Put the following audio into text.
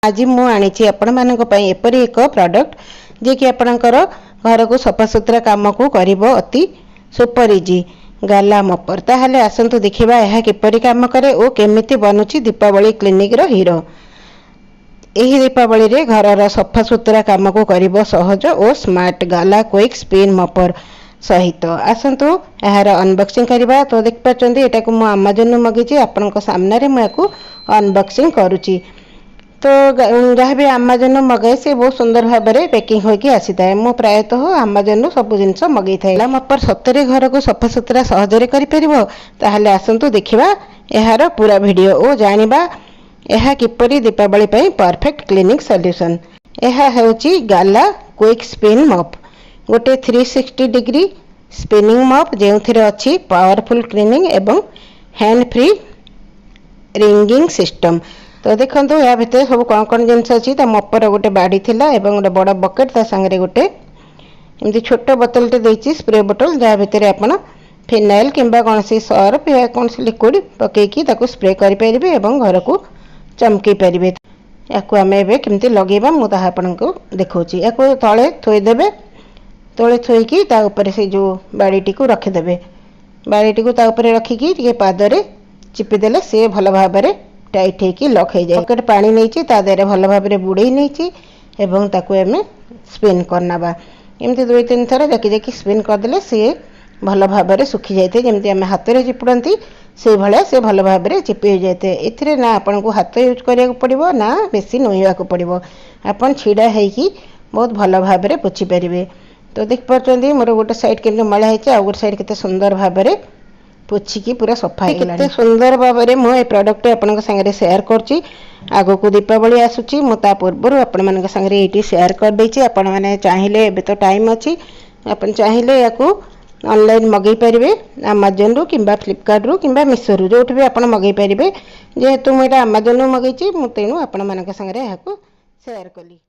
आज मु आनी आपण मानक एपरी एक प्रोडक्ट जे कि आपणकर घर को सफासुतरा काम को करिवो अति सुपर इजी गाला मपर। ताहले आसंतु देखिबा यह किपरि काम करे ओ केमिति बनुची दीपावली क्लिनिक रो हीरो। एही दीपावली रे घर सफासुतरा काम को करिवो सहज और स्मार्ट गाला क्विक स्पिन मपर सहित। आसंतु यार अनबॉक्सिंग करबा। तो देख पाचंदी एटा को मु अमेज़न मगीची आपनका सामने रे मु अनबॉक्सिंग करूची। तो जहाँ भी अमेज़न मगाए से बहुत सुंदर भाव में पैकिंग होगी आसी था। मु प्रायतः अमेज़न सब जिनस मगई था मपर सतरे घर को सफासुतरा सहजरे कर आसतु देखा यार पूरा वीडियो और जानिबा यह किपरि दीपावली पे परफेक्ट क्लीनिंग सॉल्यूशन। यह होची गाला क्विक स्पिन मॉप गोटे 360 डिग्री स्पिनिंग मॉप जो अच्छी पावरफुल क्लीनिंग एवं हैंड फ्री रिंगिंग सिस्टम। तो देखो या भितर सब कौन कौन जिनस अच्छी मपर गोटे बाड़ी थिला एवं गोटे बड़ बकेट ता संगे गोटे एमती छोट बोतलटे देछि स्प्रे बोतल जहाँ भितर आपन फिनाइल किंबा कौन सी सर्फ या कौन सी लिक्विड पकईकी ताको स्प्रे करें एवं घर को चमकई पारे। या आम एवं केमती लगेबा मुझे आपको देखौछि। या तले थोईदेवे तले थोईकी से जो बाड़ीटी को रखिदेवे बाड़ीटी को रखिकी पादरे चिपिदेले सी भल भाव टाइट होगी लक हो जाए। पकेट पानी नहीं तादेह भल भाव में बुड़े नहीं एवं ताकू आम स्पिन करना एमती 2-3 थर जाकि जाकि स्पिन करदे सी भल भाव में सुखी जाए जमी आम हाथ में चिपुड़ती से भाया से भल भाव में चिपी हो जाए। ए ना आपन को हाथ यूज करा पड़ो ना बेसी नोईवा पड़ो आपन छिड़ा होगी बहुत भल भाव में पोछि पारे। तो देख पार्टी मोर गोटे साइड के मैला होती आ गोटे साइड के सुंदर भाव में पोछिकी पूरा सफा है। सुंदर भाव में मुझे प्रोडक्ट आपन सागर सेयार कर आग को दीपावली आसूची मुझे पूर्व आपण मान सागर ये सेयार कर देछि। आपण मैंने चाहिए एबे तो टाइम अच्छी आप चाहिए या ऑनलाइन मगई पारे अमेज़न रु किंबा फ्लिपकार्ट रु किंबा मीशो रु जो भी आप मगई पारे जेहेतु मुझे अमेज़न रु मगई तेणु आपण मान सागर सेयार कली।